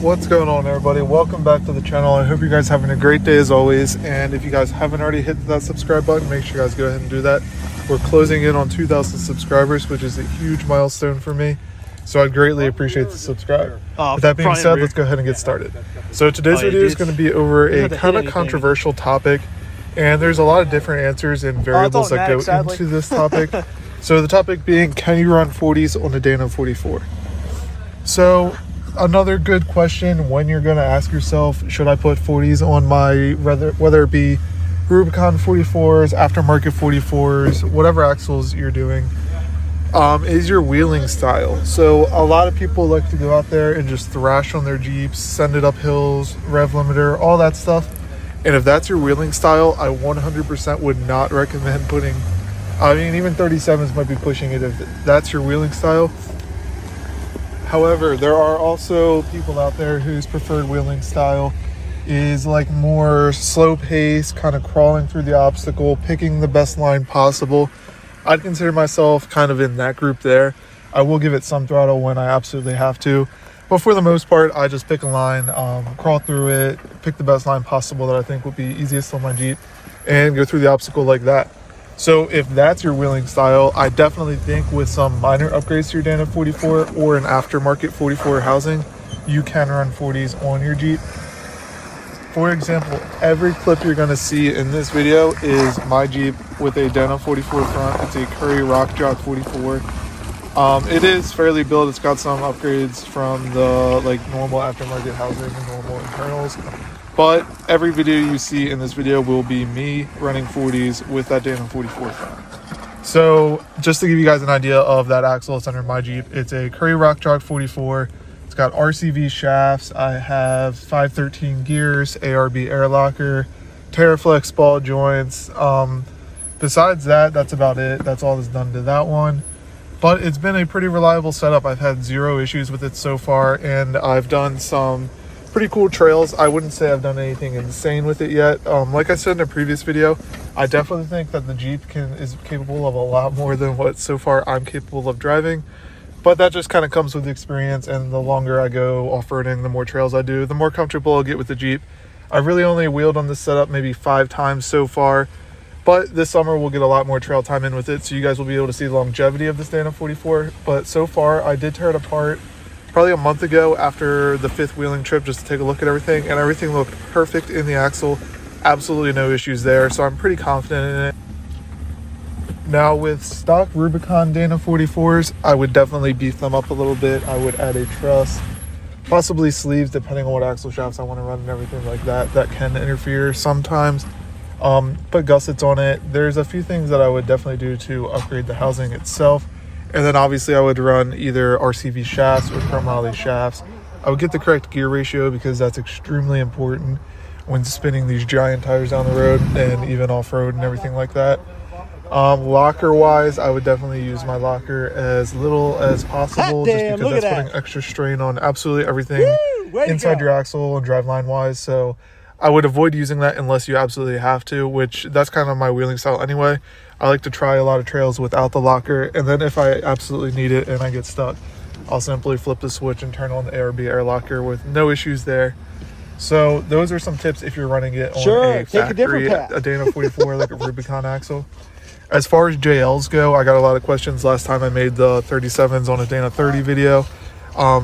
What's going on, everybody? Welcome back to the channel. I hope you guys are having a great day as always, and if you guys haven't already hit that subscribe button, make sure you guys go ahead and do that. We're closing in on 2,000 subscribers, which is a huge milestone for me, so I'd greatly appreciate the subscribe. With that being said, let's go ahead and get started. So today's video is going to be over a kind of controversial topic, and there's a lot of different answers and variables that go into this topic. So the topic being, can you run 40s on a Dana 44? So another good question when you're going to ask yourself, should I put 40s on my, whether it be Rubicon 44s, aftermarket 44s, whatever axles you're doing, is your wheeling style. So a lot of people like to go out there and just thrash on their Jeeps, send it up hills, rev limiter, all that stuff. And if that's your wheeling style, I 100% would not recommend putting, I mean, even 37s might be pushing it if that's your wheeling style. However, there are also people out there whose preferred wheeling style is like more slow pace, kind of crawling through the obstacle, picking the best line possible. I'd consider myself kind of in that group there. I will give it some throttle when I absolutely have to, but for the most part, I just pick a line, crawl through it, pick the best line possible that I think would be easiest on my Jeep, and go through the obstacle like that. So if that's your wheeling style, I definitely think with some minor upgrades to your Dana 44 or an aftermarket 44 housing, you can run 40s on your Jeep. For example, every clip you're going to see in this video is my Jeep with a Dana 44 front. It's a Curry Rock Jog 44. It is fairly built. It's got some upgrades from the normal aftermarket housing and normal internals. But every video you see in this video will be me running 40s with that Dana 44 front. So just to give you guys an idea of that axle, it's under my Jeep. It's a Curry Rock Jog 44. It's got RCV shafts. I have 513 gears, ARB air locker, Terraflex ball joints. Besides that, that's about it. That's all that's done to that one. But it's been a pretty reliable setup. I've had zero issues with it so far, and I've done some pretty cool trails. I wouldn't say I've done anything insane with it yet. Like I said in a previous video, I definitely think that the Jeep is capable of a lot more than what so far I'm capable of driving. But that just kind of comes with experience, and the longer I go off-roading, the more trails I do, the more comfortable I'll get with the Jeep. I've really only wheeled on this setup maybe 5 times so far, but this summer we'll get a lot more trail time in with it, so you guys will be able to see the longevity of this Dana 44. But so far, I did tear it apart probably a month ago after the 5th wheeling trip just to take a look at everything, and everything looked perfect in the axle. Absolutely no issues there, so I'm pretty confident in it. Now with stock Rubicon Dana 44s, I would definitely beef them up a little bit. I would add a truss, possibly sleeves depending on what axle shafts I want to run and everything like that. That can interfere sometimes. Put gussets on it. There's a few things that I would definitely do to upgrade the housing itself. And then obviously I would run either RCV shafts or chromoly shafts. I would get the correct gear ratio because that's extremely important when spinning these giant tires down the road and even off-road and everything like that. Locker wise, I would definitely use my locker as little as possible, just because that's putting extra strain on absolutely everything inside your axle and driveline wise. So I would avoid using that unless you absolutely have to, which that's kind of my wheeling style anyway. I like to try a lot of trails without the locker, and then if I absolutely need it and I get stuck, I'll simply flip the switch and turn on the ARB air locker with no issues there. So those are some tips if you're running it on a factory, a Dana 44 like a Rubicon axle. As far as JLs go, I got a lot of questions last time I made the 37s on a Dana 30 video,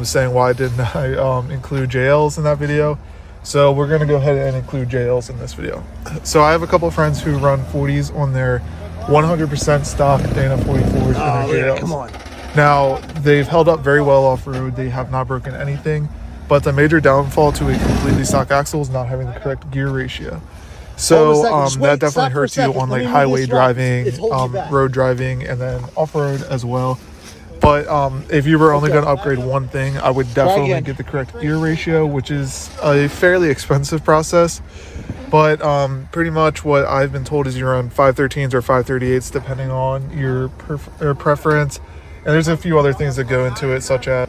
saying why didn't I include JLs in that video. So we're going to go ahead and include JLs in this video. So I have a couple of friends who run 40s on their 100% stock Dana 44s and their JLs. Come on. Now, they've held up very well off-road. They have not broken anything. But the major downfall to a completely stock axle is not having the correct gear ratio. So that definitely hurts you on highway driving, road driving, and then off-road as well. But if you were only going to upgrade one thing, I would definitely get the correct gear ratio, which is a fairly expensive process. But pretty much what I've been told is you run 513s or 538s depending on your preference. And there's a few other things that go into it, such as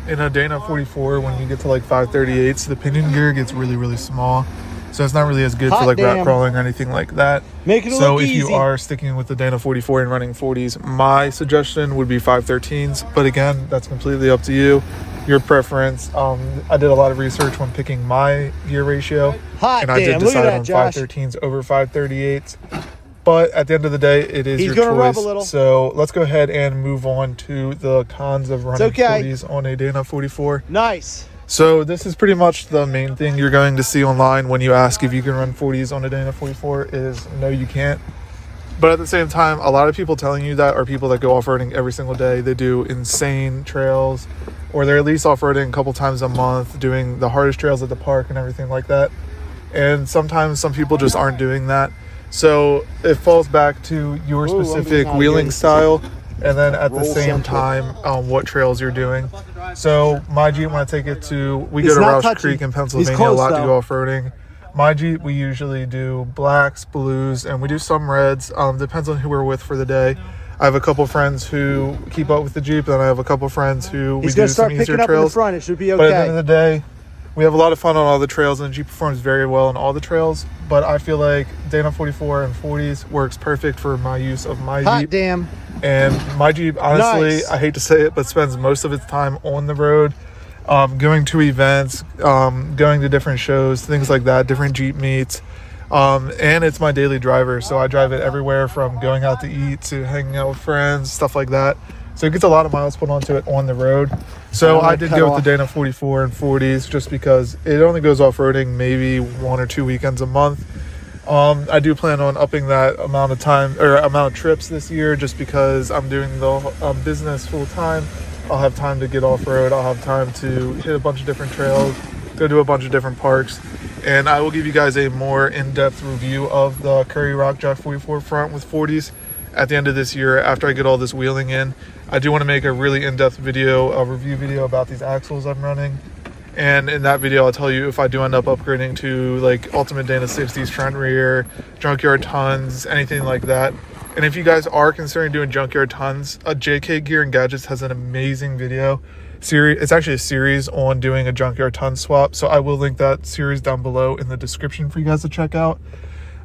in a Dana 44, when you get to 538s, the pinion gear gets really, really small. So it's not really as good for rat crawling or anything like that. So if you are sticking with the Dana 44 and running 40s, my suggestion would be 513s. But again, that's completely up to you. your preference. I did a lot of research when picking my gear ratio, and I did decide on 513s over 538s. But at the end of the day, it is your choice. So let's go ahead and move on to the cons of running 40s on a Dana 44. Nice. So this is pretty much the main thing you're going to see online when you ask if you can run 40s on a Dana 44 is no, you can't. But at the same time, a lot of people telling you that are people that go off-roading every single day. They do insane trails, or they're at least off-roading a couple times a month, doing the hardest trails at the park and everything like that. And sometimes some people just aren't doing that. So it falls back to your specific wheeling style, and then at the same time, what trails you're doing. So my Jeep, when I take it to, we go to Roush Creek in Pennsylvania a lot to go off-roading. My Jeep, we usually do blacks, blues, and we do some reds. Depends on who we're with for the day. I have a couple friends who keep up with the Jeep, and I have a couple friends who we do some easier trails. It should be okay. But at the end of the day, we have a lot of fun on all the trails, and the Jeep performs very well on all the trails. But I feel like Dana 44 and 40s works perfect for my use of my Jeep. Damn. And my Jeep, honestly, I hate to say it, but spends most of its time on the road, going to events, going to different shows, things like that, different Jeep meets. And it's my daily driver, so I drive it everywhere from going out to eat to hanging out with friends, stuff like that. So it gets a lot of miles put onto it on the road. So I did go with the Dana 44 and 40s just because it only goes off-roading maybe 1 or 2 weekends a month. I do plan on upping that amount of time or amount of trips this year just because I'm doing the business full time. I'll have time to get off-road. I'll have time to hit a bunch of different trails, go to a bunch of different parks. And I will give you guys a more in-depth review of the Curry Rock Jack 44 front with 40s at the end of this year after I get all this wheeling in. I do want to make a really in-depth video, a review video about these axles I'm running. And in that video, I'll tell you if I do end up upgrading to like Ultimate Dana 60s front rear, junkyard tons, anything like that. And if you guys are considering doing junkyard tons, JK Gear and Gadgets has an amazing video series. It's actually a series on doing a junkyard ton swap. So I will link that series down below in the description for you guys to check out.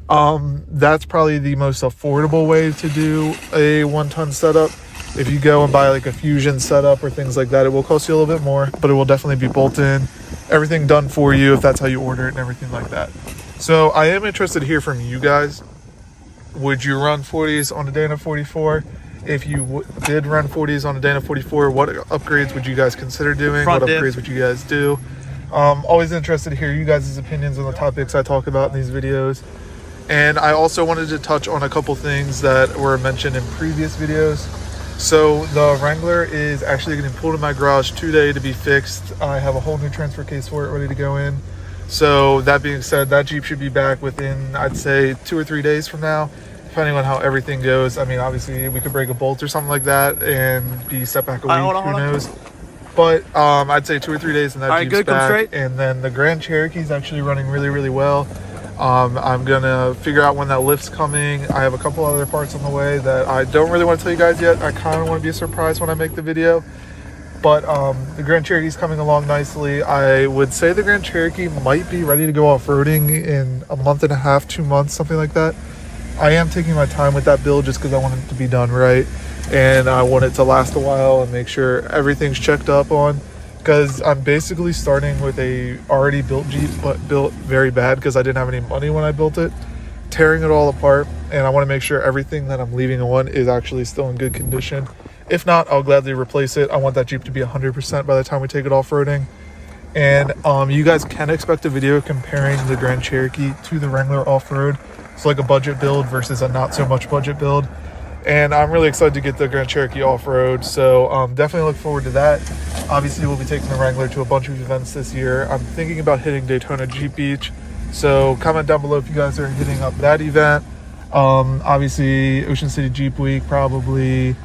That's probably the most affordable way to do a 1-ton setup. If you go and buy like a Fusion setup or things like that, it will cost you a little bit more, but it will definitely be bolt in, everything done for you if that's how you order it and everything like that. So I am interested to hear from you guys. Would you run 40s on a Dana 44? If you did run 40s on a Dana 44, what upgrades would you guys consider doing? What upgrades would you guys do? Always interested to hear you guys' opinions on the topics I talk about in these videos. And I also wanted to touch on a couple things that were mentioned in previous videos. So the Wrangler is actually getting pulled in my garage today to be fixed. I have a whole new transfer case for it ready to go in. So that being said, that Jeep should be back within, I'd say, 2 or 3 days from now, depending on how everything goes. I mean, obviously we could break a bolt or something like that and be set back a week, who knows. But I'd say 2 or 3 days and that Jeep's back. And then the Grand Cherokee is actually running really, really well. I'm gonna figure out when that lift's coming. I have a couple other parts on the way that I don't really want to tell you guys yet. I kind of want to be a surprise when I make the video. But the Grand Cherokee's coming along nicely. I would say the Grand Cherokee might be ready to go off-roading in a month and a half, 2 months, something like that. I am taking my time with that build just because I want it to be done right. And I want it to last a while and make sure everything's checked up on. Because I'm basically starting with a already built Jeep, but built very bad because I didn't have any money when I built it, tearing it all apart, and I want to make sure everything that I'm leaving on is actually still in good condition. If not, I'll gladly replace it. I want that Jeep to be 100% by the time we take it off-roading. And you guys can expect a video comparing the Grand Cherokee to the Wrangler off-road. It's like a budget build versus a not so much budget build. And I'm really excited to get the Grand Cherokee off-road, so definitely look forward to that. Obviously, we'll be taking the Wrangler to a bunch of events this year. I'm thinking about hitting Daytona Jeep Beach, so comment down below if you guys are hitting up that event. Obviously, Ocean City Jeep Week, probably.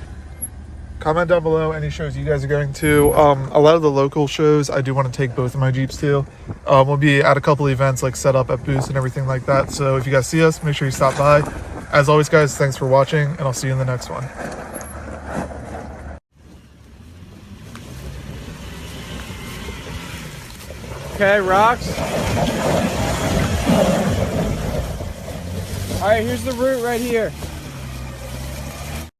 Comment down below any shows you guys are going to. A lot of the local shows, I do want to take both of my Jeeps to. We'll be at a couple events, like set up at booths and everything like that, so if you guys see us, make sure you stop by. As always, guys, thanks for watching, and I'll see you in the next one. Okay, rocks. All right, here's the route right here.